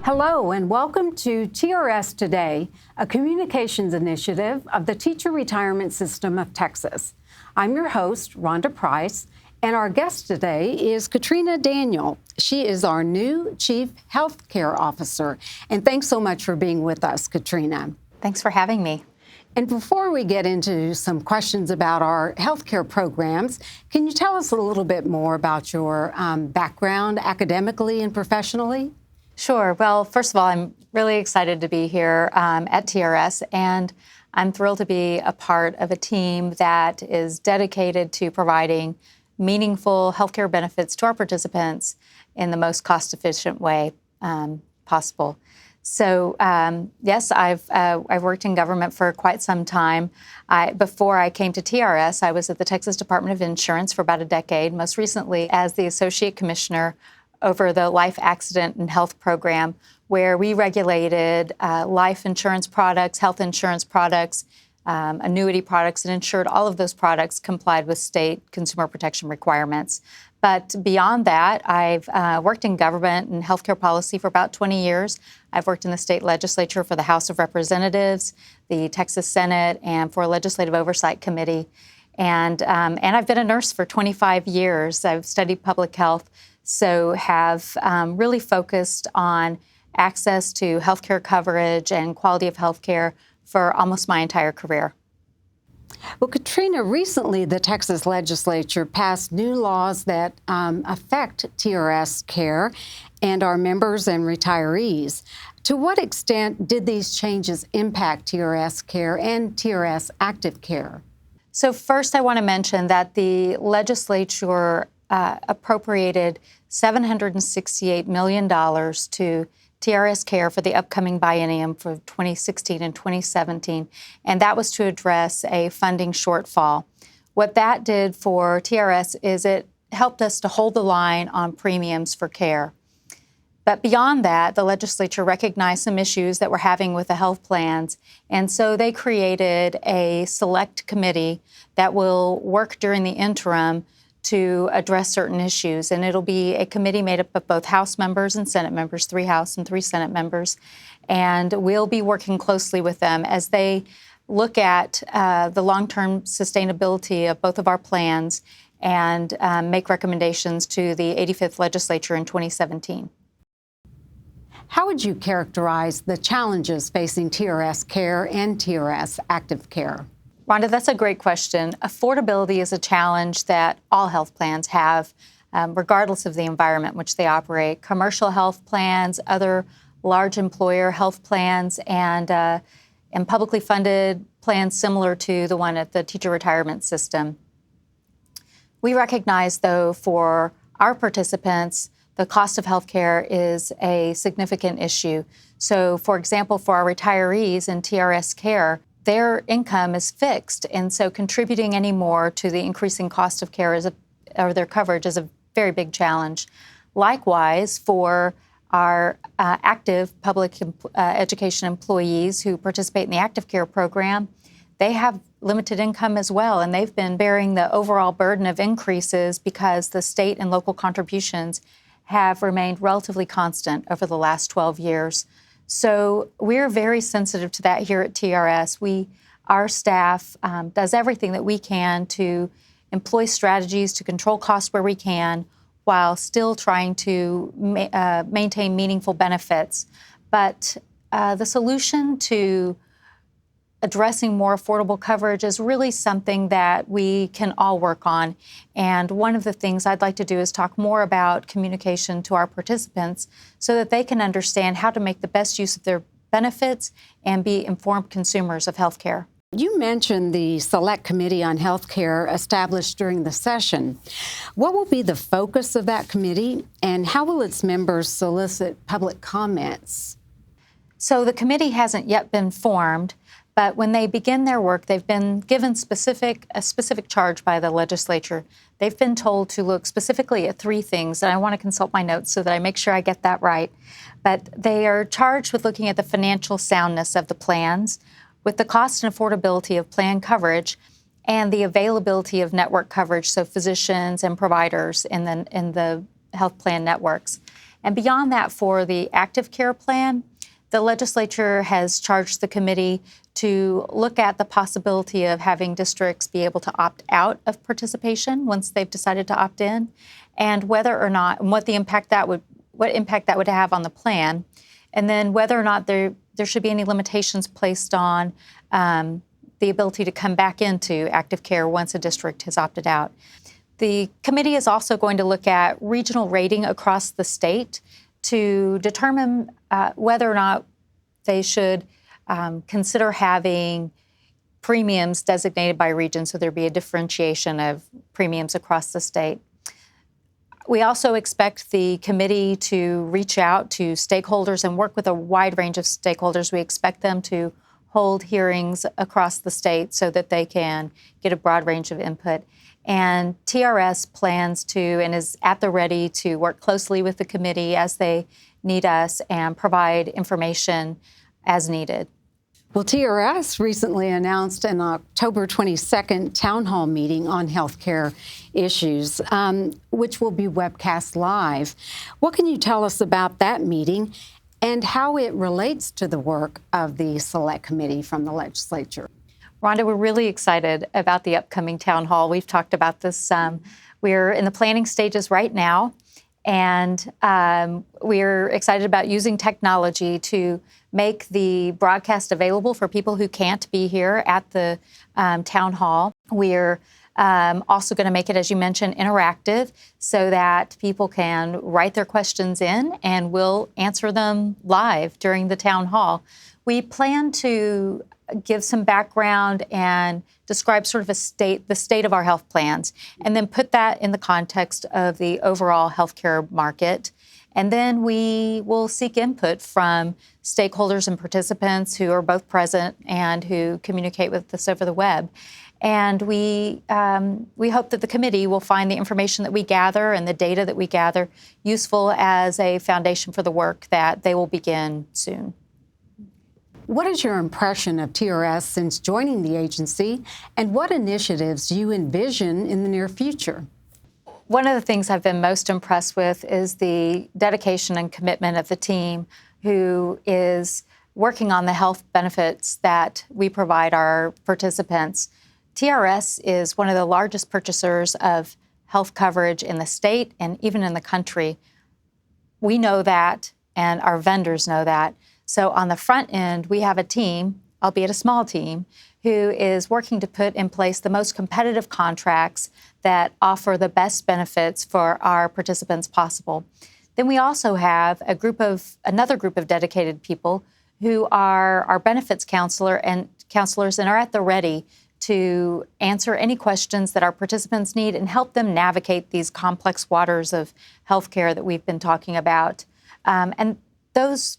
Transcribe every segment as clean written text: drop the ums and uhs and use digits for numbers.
Hello and welcome to TRS Today, a communications initiative of the Teacher Retirement System of Texas. I'm your host, Rhonda Price, and our guest today is Katrina Daniel. She is our new Chief Healthcare Officer. And thanks so much for being with us, Katrina. Thanks for having me. And before we get into some questions about our healthcare programs, can you tell us a little bit more about your background academically and professionally? Sure. Well, first of all, I'm really excited to be here at TRS, and I'm thrilled to be a part of a team that is dedicated to providing meaningful healthcare benefits to our participants in the most cost-efficient way possible. So, yes, I've worked in government for quite some time. Before I came to TRS, I was at the Texas Department of Insurance for about a decade, most recently as the Associate Commissioner over the Life Accident and Health Program, where we regulated life insurance products, health insurance products, annuity products, and ensured all of those products complied with state consumer protection requirements. But beyond that, I've worked in government and healthcare policy for about 20 years. I've worked in the state legislature for the House of Representatives, the Texas Senate, and for a legislative oversight committee. And I've been a nurse for 25 years. I've studied public health, so have really focused on access to healthcare coverage and quality of healthcare for almost my entire career. Well, Katrina, recently the Texas Legislature passed new laws that affect TRS-Care and our members and retirees. To what extent did these changes impact TRS-Care and TRS-ActiveCare? So first, I want to mention that the legislature appropriated $768 million to TRS-Care for the upcoming biennium for 2016 and 2017, and that was to address a funding shortfall. What that did for TRS is it helped us to hold the line on premiums for care. But beyond that, the legislature recognized some issues that we're having with the health plans, and so they created a select committee that will work during the interim to address certain issues. And it'll be a committee made up of both House members and Senate members, 3 House and 3 Senate members. And we'll be working closely with them as they look at the long-term sustainability of both of our plans and make recommendations to the 85th Legislature in 2017. How would you characterize the challenges facing TRS-Care and TRS-ActiveCare? Rhonda, that's a great question. Affordability is a challenge that all health plans have, regardless of the environment in which they operate. Commercial health plans, other large employer health plans, and publicly funded plans similar to the one at the Teacher Retirement System. We recognize, though, for our participants, the cost of health care is a significant issue. So, for example, for our retirees in TRS-Care, their income is fixed, and so contributing any more to the increasing cost of care or their coverage is a very big challenge. Likewise, for our active public education employees who participate in the Active Care program, they have limited income as well, and they've been bearing the overall burden of increases because the state and local contributions have remained relatively constant over the last 12 years. So we're very sensitive to that here at TRS. Our staff does everything that we can to employ strategies to control costs where we can while still trying to maintain meaningful benefits. But the solution to addressing more affordable coverage is really something that we can all work on. And one of the things I'd like to do is talk more about communication to our participants so that they can understand how to make the best use of their benefits and be informed consumers of health care. You mentioned the Select Committee on Healthcare established during the session. What will be the focus of that committee, and how will its members solicit public comments? So the committee hasn't yet been formed, But when they begin their work, they've been given a specific charge by the legislature. They've been told to look specifically at three things, and I want to consult my notes so that I make sure I get that right. But they are charged with looking at the financial soundness of the plans, with the cost and affordability of plan coverage, and the availability of network coverage, so physicians and providers in the health plan networks. And beyond that, for the ActiveCare plan, the legislature has charged the committee to look at the possibility of having districts be able to opt out of participation once they've decided to opt in, and whether or not, and what impact that would have on the plan, and then whether or not there should be any limitations placed on the ability to come back into ActiveCare once a district has opted out. The committee is also going to look at regional rating across the state to determine whether or not they should consider having premiums designated by region, so there'd be a differentiation of premiums across the state. We also expect the committee to reach out to stakeholders and work with a wide range of stakeholders. We expect them to hold hearings across the state so that they can get a broad range of input. And TRS plans to and is at the ready to work closely with the committee as they need us and provide information as needed. Well, TRS recently announced an October 22nd town hall meeting on healthcare issues, which will be webcast live. What can you tell us about that meeting and how it relates to the work of the Select Committee from the legislature? Rhonda, we're really excited about the upcoming town hall. We've talked about this. We're in the planning stages right now, and we're excited about using technology to make the broadcast available for people who can't be here at the town hall. We're also going to make it, as you mentioned, interactive so that people can write their questions in and we'll answer them live during the town hall. We plan to give some background and describe sort of the state of our health plans, and then put that in the context of the overall healthcare market. And then we will seek input from stakeholders and participants who are both present and who communicate with us over the web. And we hope that the committee will find the information that we gather and the data that we gather useful as a foundation for the work that they will begin soon. What is your impression of TRS since joining the agency, and what initiatives do you envision in the near future? One of the things I've been most impressed with is the dedication and commitment of the team who is working on the health benefits that we provide our participants. TRS is one of the largest purchasers of health coverage in the state and even in the country. We know that, and our vendors know that. So on the front end, we have a team, albeit a small team, who is working to put in place the most competitive contracts that offer the best benefits for our participants possible. Then we also have another group of dedicated people who are our benefits counselors and are at the ready to answer any questions that our participants need and help them navigate these complex waters of healthcare that we've been talking about.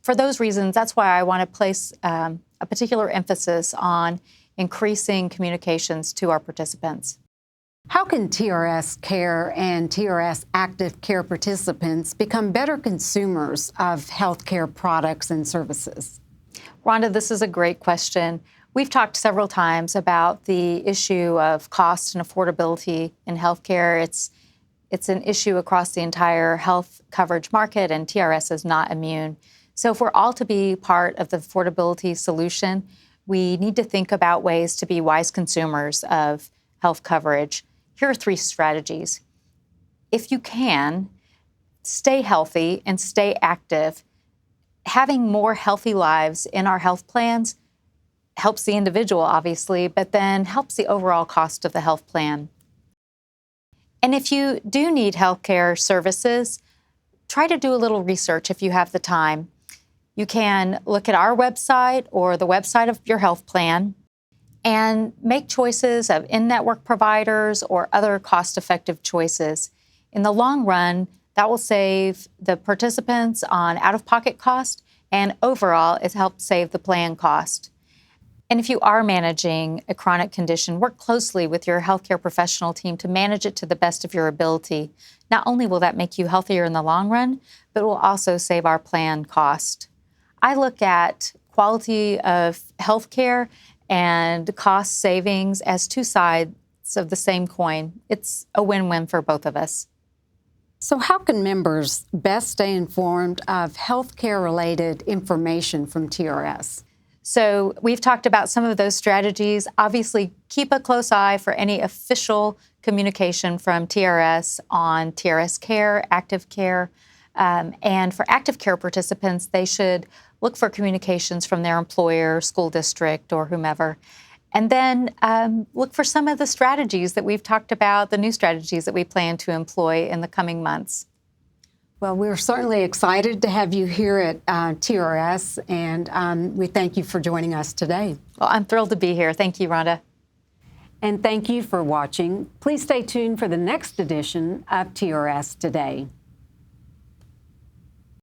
For those reasons, that's why I want to place a particular emphasis on increasing communications to our participants. How can TRS-Care and TRS-ActiveCare participants become better consumers of healthcare products and services? Rhonda, this is a great question. We've talked several times about the issue of cost and affordability in healthcare. It's an issue across the entire health coverage market, and TRS is not immune. So if we're all to be part of the affordability solution, we need to think about ways to be wise consumers of health coverage. Here are three strategies. If you can, stay healthy and stay active. Having more healthy lives in our health plans helps the individual, obviously, but then helps the overall cost of the health plan. And if you do need healthcare services, try to do a little research if you have the time. You can look at our website or the website of your health plan and make choices of in-network providers or other cost-effective choices. In the long run, that will save the participants on out-of-pocket cost, and overall, it helps save the plan cost. And if you are managing a chronic condition, work closely with your healthcare professional team to manage it to the best of your ability. Not only will that make you healthier in the long run, but it will also save our plan cost. I look at quality of healthcare and cost savings as two sides of the same coin. It's a win-win for both of us. So how can members best stay informed of healthcare-related information from TRS? So we've talked about some of those strategies. Obviously, keep a close eye for any official communication from TRS on TRS-Care, ActiveCare. And for ActiveCare participants, they should look for communications from their employer, school district, or whomever. And then look for some of the strategies that we've talked about, the new strategies that we plan to employ in the coming months. Well, we're certainly excited to have you here at TRS, and we thank you for joining us today. Well, I'm thrilled to be here. Thank you, Rhonda. And thank you for watching. Please stay tuned for the next edition of TRS Today.